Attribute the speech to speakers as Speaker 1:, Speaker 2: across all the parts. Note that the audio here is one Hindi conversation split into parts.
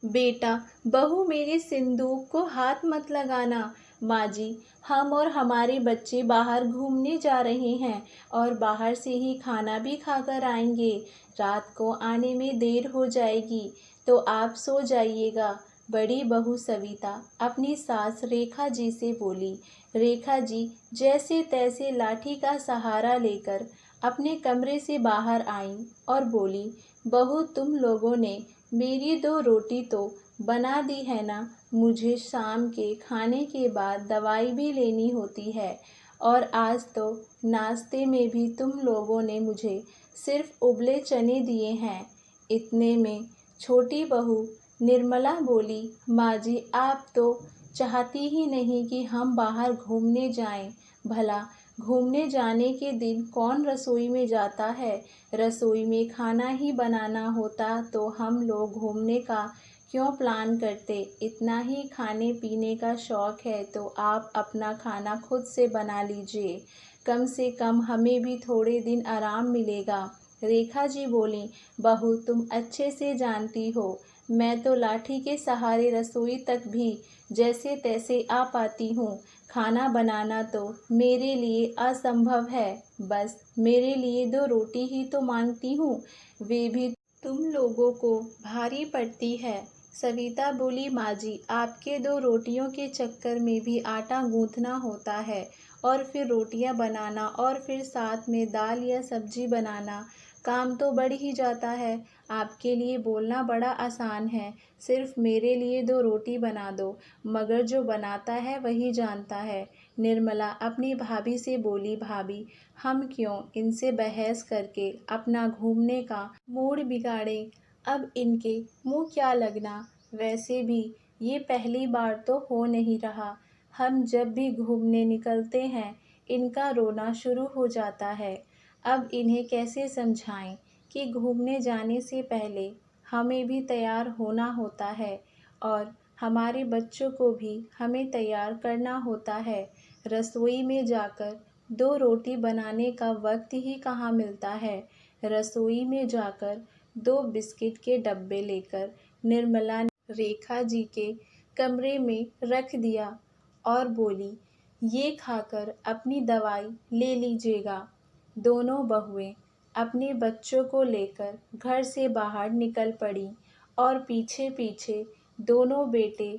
Speaker 1: बेटा, बहू मेरे सिंदूक को हाथ मत लगाना। माँ जी, हम और हमारे बच्चे बाहर घूमने जा रहे हैं और बाहर से ही खाना भी खाकर आएंगे। रात को आने में देर हो जाएगी, तो आप सो जाइएगा। बड़ी बहू सविता अपनी सास रेखा जी से बोली। रेखा जी जैसे तैसे लाठी का सहारा लेकर अपने कमरे से बाहर आईं और बोली, बहू तुम लोगों ने मेरी 2 रोटी तो बना दी है ना। मुझे शाम के खाने के बाद दवाई भी लेनी होती है और आज तो नाश्ते में भी तुम लोगों ने मुझे सिर्फ उबले चने दिए हैं। इतने में छोटी बहू निर्मला बोली, माँ जी आप तो चाहती ही नहीं कि हम बाहर घूमने जाएं। भला घूमने जाने के दिन कौन रसोई में जाता है। रसोई में खाना ही बनाना होता तो हम लोग घूमने का क्यों प्लान करते। इतना ही खाने पीने का शौक है तो आप अपना खाना खुद से बना लीजिए। कम से कम हमें भी थोड़े दिन आराम मिलेगा। रेखा जी बोली, बहू तुम अच्छे से जानती हो, मैं तो लाठी के सहारे रसोई तक भी जैसे तैसे आ पाती हूँ। खाना बनाना तो मेरे लिए असंभव है। बस मेरे लिए 2 रोटी ही तो मांगती हूँ, वे भी तुम लोगों को भारी पड़ती है। सविता बोली, माँ जी आपके 2 रोटियों के चक्कर में भी आटा गूंथना होता है और फिर रोटियाँ बनाना और फिर साथ में दाल या सब्जी बनाना, काम तो बढ़ ही जाता है। आपके लिए बोलना बड़ा आसान है, सिर्फ मेरे लिए 2 रोटी बना दो, मगर जो बनाता है वही जानता है। निर्मला अपनी भाभी से बोली, भाभी हम क्यों इनसे बहस करके अपना घूमने का मूड बिगाड़ें। अब इनके मुँह क्या लगना। वैसे भी ये पहली बार तो हो नहीं रहा। हम जब भी घूमने निकलते हैं इनका रोना शुरू हो जाता है। अब इन्हें कैसे समझाएं कि घूमने जाने से पहले हमें भी तैयार होना होता है और हमारे बच्चों को भी हमें तैयार करना होता है। रसोई में जाकर 2 रोटी बनाने का वक्त ही कहाँ मिलता है। रसोई में जाकर 2 बिस्किट के डब्बे लेकर निर्मला ने रेखा जी के कमरे में रख दिया और बोली, ये खाकर अपनी दवाई ले लीजिएगा। दोनों बहुएं अपने बच्चों को लेकर घर से बाहर निकल पड़ी और पीछे पीछे दोनों बेटे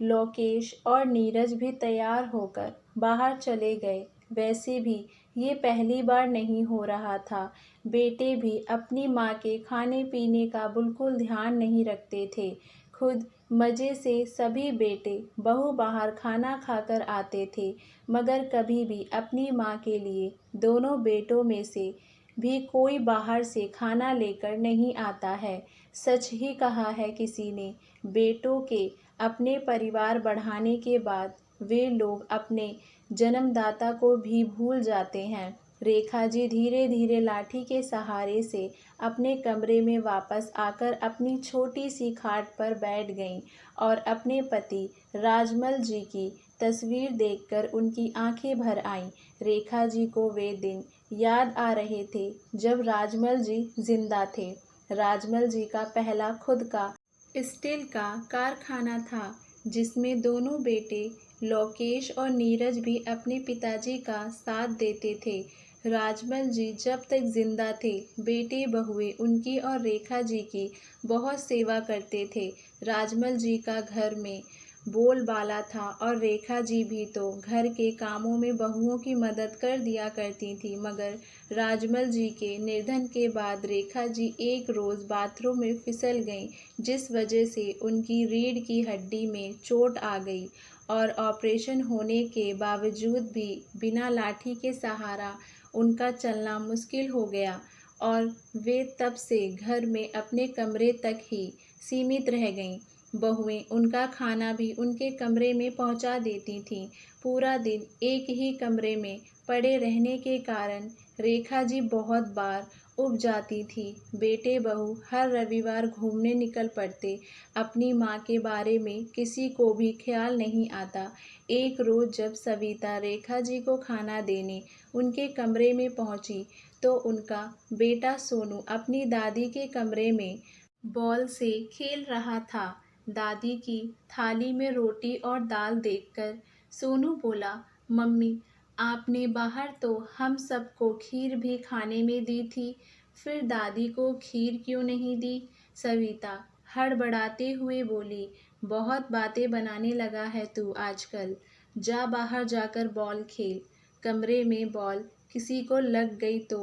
Speaker 1: लोकेश और नीरज भी तैयार होकर बाहर चले गए। वैसे भी ये पहली बार नहीं हो रहा था। बेटे भी अपनी माँ के खाने पीने का बिल्कुल ध्यान नहीं रखते थे। खुद मज़े से सभी बेटे बहू बाहर खाना खाकर आते थे, मगर कभी भी अपनी माँ के लिए दोनों बेटों में से भी कोई बाहर से खाना लेकर नहीं आता है। सच ही कहा है किसी ने, बेटों के अपने परिवार बढ़ाने के बाद वे लोग अपने जन्मदाता को भी भूल जाते हैं। रेखा जी धीरे धीरे लाठी के सहारे से अपने कमरे में वापस आकर अपनी छोटी सी खाट पर बैठ गईं और अपने पति राजमल जी की तस्वीर देखकर उनकी आंखें भर आईं। रेखा जी को वे दिन याद आ रहे थे जब राजमल जी जिंदा थे। राजमल जी का पहला खुद का स्टील का कारखाना था, जिसमें दोनों बेटे लोकेश और नीरज भी अपने पिताजी का साथ देते थे। राजमल जी जब तक जिंदा थे, बेटे बहुएं उनकी और रेखा जी की बहुत सेवा करते थे। राजमल जी का घर में बोलबाला था और रेखा जी भी तो घर के कामों में बहुओं की मदद कर दिया करती थी। मगर राजमल जी के निधन के बाद रेखा जी एक रोज़ बाथरूम में फिसल गईं, जिस वजह से उनकी रीढ़ की हड्डी में चोट आ गई और ऑपरेशन होने के बावजूद भी बिना लाठी के सहारा उनका चलना मुश्किल हो गया और वे तब से घर में अपने कमरे तक ही सीमित रह गईं। बहुएं उनका खाना भी उनके कमरे में पहुंचा देती थीं। पूरा दिन एक ही कमरे में पड़े रहने के कारण रेखा जी बहुत बार ऊब जाती थी। बेटे बहू हर रविवार घूमने निकल पड़ते। अपनी माँ के बारे में किसी को भी ख्याल नहीं आता। एक रोज़ जब सविता रेखा जी को खाना देने उनके कमरे में पहुंची तो उनका बेटा सोनू अपनी दादी के कमरे में बॉल से खेल रहा था। दादी की थाली में रोटी और दाल देखकर सोनू बोला, मम्मी, आपने बाहर तो हम सबको खीर भी खाने में दी थी, फिर दादी को खीर क्यों नहीं दी? सविता हड़बड़ाते हुए बोली, बहुत बातें बनाने लगा है तू आजकल। जा बाहर जाकर बॉल खेल। कमरे में बॉल किसी को लग गई तो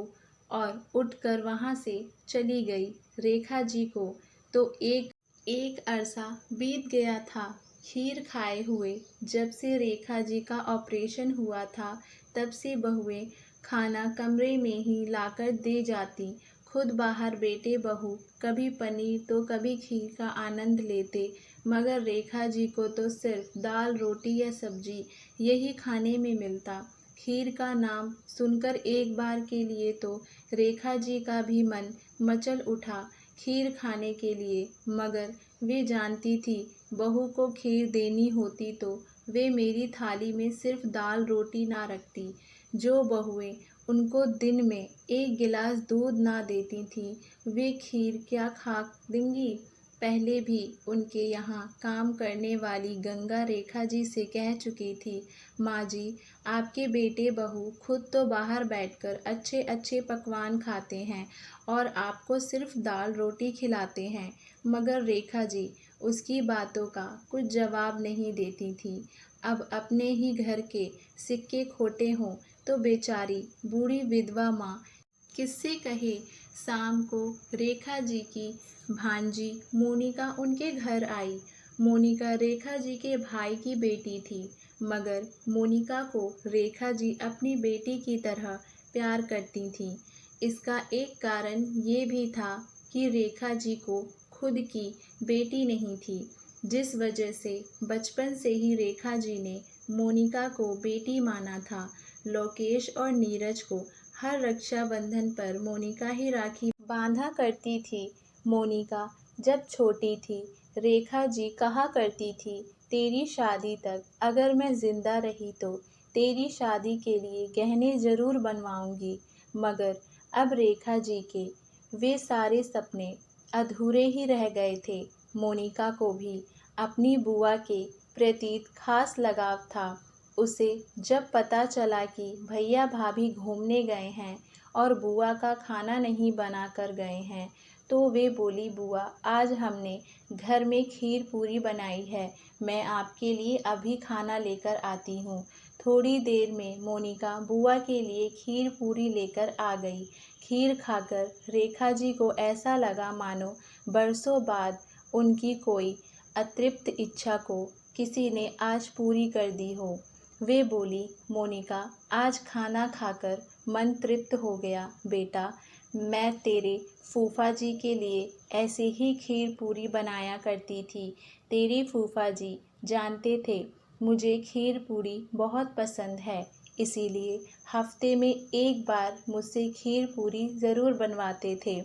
Speaker 1: और उठकर वहाँ से चली गई। रेखा जी को तो एक एक अरसा बीत गया था खीर खाए हुए। जब से रेखा जी का ऑपरेशन हुआ था तब से बहुएं खाना कमरे में ही लाकर दे जाती। खुद बाहर बेटे बहू कभी पनीर तो कभी खीर का आनंद लेते, मगर रेखा जी को तो सिर्फ दाल रोटी या सब्जी यही खाने में मिलता। खीर का नाम सुनकर एक बार के लिए तो रेखा जी का भी मन मचल उठा खीर खाने के लिए, मगर वे जानती थी बहू को खीर देनी होती तो वे मेरी थाली में सिर्फ दाल रोटी ना रखती। जो बहुएं उनको दिन में एक गिलास दूध ना देती थीं, वे खीर क्या खा देंगी? पहले भी उनके यहाँ काम करने वाली गंगा रेखा जी से कह चुकी थी, माँ जी, आपके बेटे बहू खुद तो बाहर बैठकर अच्छे अच्छे पकवान खाते हैं और आपको सिर्फ दाल रोटी खिलाते हैं, मगर रेखा जी उसकी बातों का कुछ जवाब नहीं देती थी। अब अपने ही घर के सिक्के खोटे हों तो बेचारी बूढ़ी विधवा माँ किससे कहे। शाम को रेखा जी की भांजी मोनिका उनके घर आई। मोनिका रेखा जी के भाई की बेटी थी, मगर मोनिका को रेखा जी अपनी बेटी की तरह प्यार करती थीं। इसका एक कारण ये भी था कि रेखा जी को खुद की बेटी नहीं थी, जिस वजह से बचपन से ही रेखा जी ने मोनिका को बेटी माना था। लोकेश और नीरज को हर रक्षाबंधन पर मोनिका ही राखी बांधा करती थी। मोनिका जब छोटी थी, रेखा जी कहा करती थी, तेरी शादी तक अगर मैं जिंदा रही तो तेरी शादी के लिए गहने जरूर बनवाऊंगी। मगर अब रेखा जी के वे सारे सपने अधूरे ही रह गए थे। मोनिका को भी अपनी बुआ के प्रति खास लगाव था। उसे जब पता चला कि भैया भाभी घूमने गए हैं और बुआ का खाना नहीं बना कर गए हैं, तो वे बोली, बुआ, आज हमने घर में खीर पूरी बनाई है, मैं आपके लिए अभी खाना लेकर आती हूँ। थोड़ी देर में मोनिका बुआ के लिए खीर पूरी लेकर आ गई। खीर खाकर रेखा जी को ऐसा लगा मानो बरसों बाद उनकी कोई अतृप्त इच्छा को किसी ने आज पूरी कर दी हो। वे बोली, मोनिका, आज खाना खाकर मन तृप्त हो गया बेटा। मैं तेरे फूफा जी के लिए ऐसे ही खीर पूरी बनाया करती थी। तेरी फूफा जी जानते थे मुझे खीर पूरी बहुत पसंद है, इसीलिए हफ्ते में एक बार मुझसे खीर पूरी ज़रूर बनवाते थे।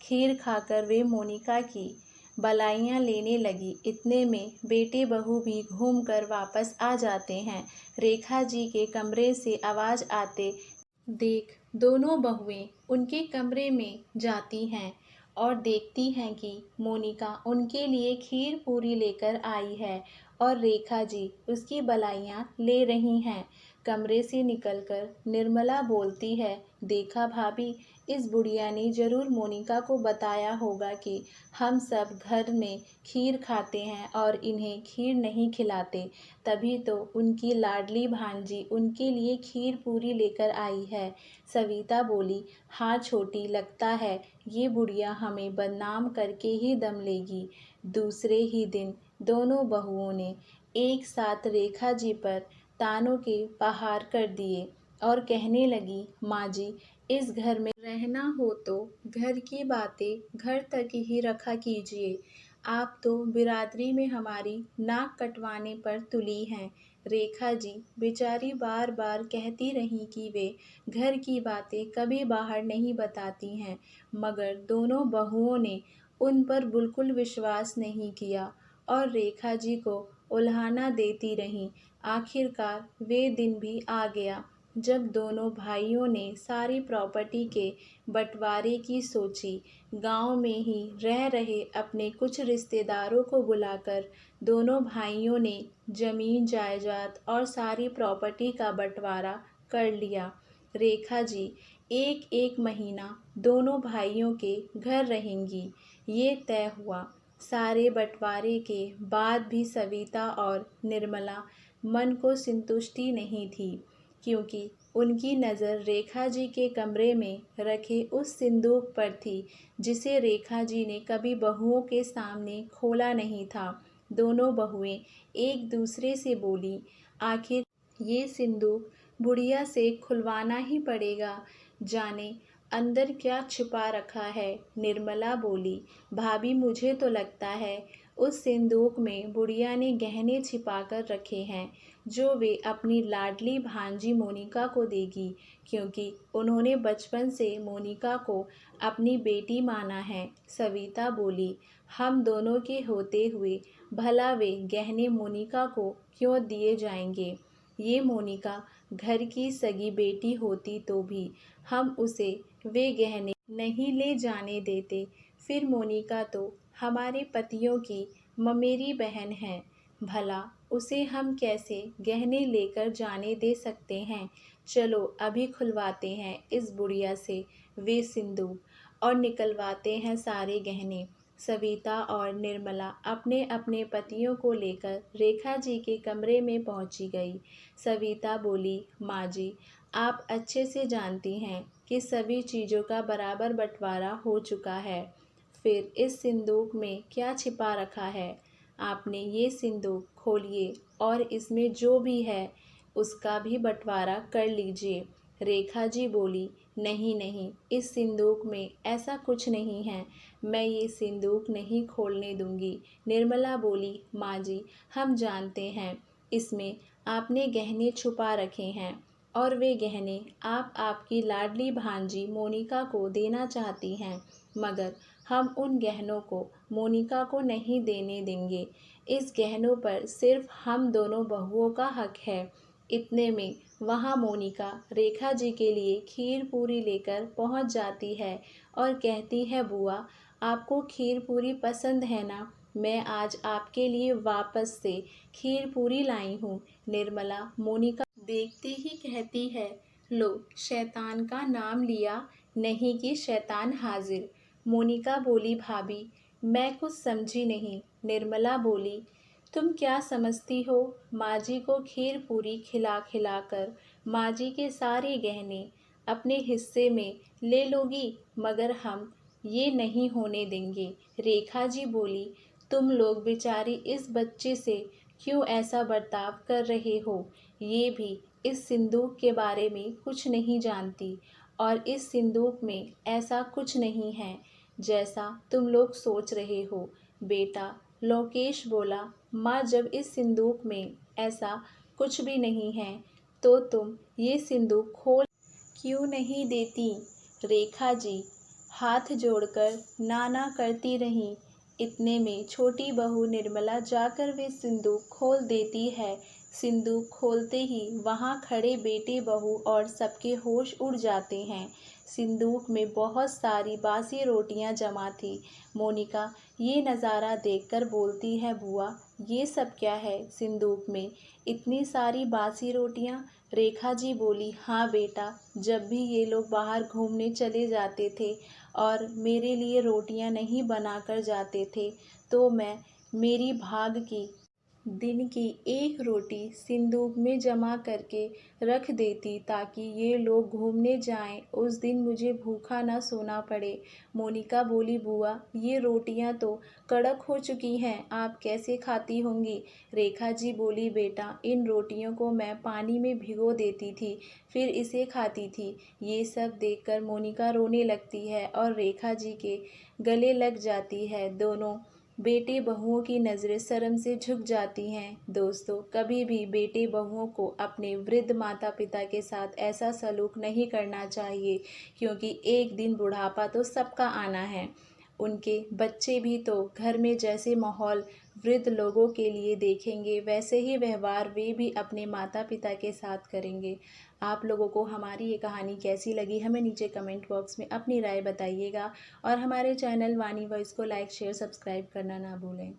Speaker 1: खीर खाकर वे मोनिका की बलाइयाँ लेने लगी। इतने में बेटे बहू भी घूम कर वापस आ जाते हैं। रेखा जी के कमरे से आवाज़ आते देख दोनों बहुएं उनके कमरे में जाती हैं और देखती हैं कि मोनिका उनके लिए खीर पूरी लेकर आई है और रेखा जी उसकी बलाइयाँ ले रही हैं। कमरे से निकलकर निर्मला बोलती है, देखा भाभी, इस बुढ़िया ने जरूर मोनिका को बताया होगा कि हम सब घर में खीर खाते हैं और इन्हें खीर नहीं खिलाते, तभी तो उनकी लाडली भांजी उनके लिए खीर पूरी लेकर आई है। सविता बोली, हाँ छोटी, लगता है ये बुढ़िया हमें बदनाम करके ही दम लेगी। दूसरे ही दिन दोनों बहुओं ने एक साथ रेखा जी पर तानों के पहाड़ कर दिए और कहने लगी, माँ जी, इस घर में रहना हो तो घर की बातें घर तक ही रखा कीजिए। आप तो बिरादरी में हमारी नाक कटवाने पर तुली हैं। रेखा जी बेचारी बार बार कहती रहीं कि वे घर की बातें कभी बाहर नहीं बताती हैं, मगर दोनों बहुओं ने उन पर बिल्कुल विश्वास नहीं किया और रेखा जी को उल्हाना देती रहीं। आखिरकार वे दिन भी आ गया जब दोनों भाइयों ने सारी प्रॉपर्टी के बंटवारे की सोची, गांव में ही रह रहे अपने कुछ रिश्तेदारों को बुलाकर दोनों भाइयों ने जमीन जायदाद और सारी प्रॉपर्टी का बंटवारा कर लिया। रेखा जी एक एक महीना दोनों भाइयों के घर रहेंगी, ये तय हुआ। सारे बंटवारे के बाद भी सविता और निर्मला मन को संतुष्टि नहीं थी, क्योंकि उनकी नज़र रेखा जी के कमरे में रखे उस सिंदूक पर थी जिसे रेखा जी ने कभी बहुओं के सामने खोला नहीं था। दोनों बहुएं एक दूसरे से बोली, आखिर ये सिंदूक बुढ़िया से खुलवाना ही पड़ेगा, जाने अंदर क्या छिपा रखा है। निर्मला बोली, भाभी मुझे तो लगता है उस सिंदूक में बुढ़िया ने गहने छिपा कर रखे हैं जो वे अपनी लाडली भांजी मोनिका को देगी, क्योंकि उन्होंने बचपन से मोनिका को अपनी बेटी माना है। सविता बोली, हम दोनों के होते हुए भला वे गहने मोनिका को क्यों दिए जाएंगे। ये मोनिका घर की सगी बेटी होती तो भी हम उसे वे गहने नहीं ले जाने देते। फिर मोनिका तो हमारे पतियों की ममेरी बहन है, भला उसे हम कैसे गहने लेकर जाने दे सकते हैं। चलो अभी खुलवाते हैं इस बुढ़िया से वे सिंदूक और निकलवाते हैं सारे गहने। सविता और निर्मला अपने अपने पतियों को लेकर रेखा जी के कमरे में पहुंची गई। सविता बोली, माँ जी आप अच्छे से जानती हैं कि सभी चीज़ों का बराबर बंटवारा हो चुका है, फिर इस सिंदूक में क्या छिपा रखा है। आपने ये सिंदूक खोलिए और इसमें जो भी है उसका भी बंटवारा कर लीजिए। रेखा जी बोली, नहीं नहीं, इस सिंदूक में ऐसा कुछ नहीं है, मैं ये सिंदूक नहीं खोलने दूंगी। निर्मला बोली, माँ जी हम जानते हैं इसमें आपने गहने छुपा रखे हैं और वे गहने आप आपकी लाडली भांजी मोनिका को देना चाहती हैं, मगर हम उन गहनों को मोनिका को नहीं देने देंगे। इस गहनों पर सिर्फ हम दोनों बहुओं का हक है। इतने में वहाँ मोनिका रेखा जी के लिए खीर पूरी लेकर पहुँच जाती है और कहती है, बुआ आपको खीर पूरी पसंद है ना, मैं आज आपके लिए वापस से खीर पूरी लाई हूँ। निर्मला मोनिका देखते ही कहती है, लो शैतान का नाम लिया, नहीं कि शैतान हाजिर। मोनिका बोली, भाभी मैं कुछ समझी नहीं। निर्मला बोली, तुम क्या समझती हो, माँ जी को खीर पूरी खिला खिला कर माँ जी के सारे गहने अपने हिस्से में ले लोगी, मगर हम ये नहीं होने देंगे। रेखा जी बोली, तुम लोग बेचारी इस बच्चे से क्यों ऐसा बर्ताव कर रहे हो, ये भी इस सिंदूक के बारे में कुछ नहीं जानती और इस सिंदूक में ऐसा कुछ नहीं है जैसा तुम लोग सोच रहे हो। बेटा लोकेश बोला, माँ जब इस सिंदूक में ऐसा कुछ भी नहीं है तो तुम ये सिंदूक खोल क्यों नहीं देती। रेखा जी हाथ जोड़कर ना करती रहीं। इतने में छोटी बहू निर्मला जाकर वे सिंदूक खोल देती है। सिंदूक खोलते ही वहाँ खड़े बेटे बहू और सबके होश उड़ जाते हैं। सिंदूक में बहुत सारी बासी रोटियां जमा थी। मोनिका ये नज़ारा देखकर बोलती है, बुआ ये सब क्या है सिंदूक में, इतनी सारी बासी रोटियां। रेखा जी बोली, हाँ बेटा, जब भी ये लोग बाहर घूमने चले जाते थे और मेरे लिए रोटियां नहीं बनाकर जाते थे तो मैं मेरी भाग की दिन की एक रोटी सिंदूक में जमा करके रख देती ताकि ये लोग घूमने जाएं, उस दिन मुझे भूखा ना सोना पड़े। मोनिका बोली, बुआ ये रोटियां तो कड़क हो चुकी हैं, आप कैसे खाती होंगी। रेखा जी बोली, बेटा इन रोटियों को मैं पानी में भिगो देती थी फिर इसे खाती थी। ये सब देखकर मोनिका रोने लगती है और रेखा जी के गले लग जाती है। दोनों बेटे बहुओं की नज़रें शर्म से झुक जाती हैं। दोस्तों कभी भी बेटे बहुओं को अपने वृद्ध माता पिता के साथ ऐसा सलूक नहीं करना चाहिए, क्योंकि एक दिन बुढ़ापा तो सबका आना है। उनके बच्चे भी तो घर में जैसे माहौल वृद्ध लोगों के लिए देखेंगे, वैसे ही व्यवहार वे भी अपने माता पिता के साथ करेंगे। आप लोगों को हमारी ये कहानी कैसी लगी, हमें नीचे कमेंट बॉक्स में अपनी राय बताइएगा और हमारे चैनल वाणी वॉइस को लाइक शेयर सब्सक्राइब करना ना भूलें।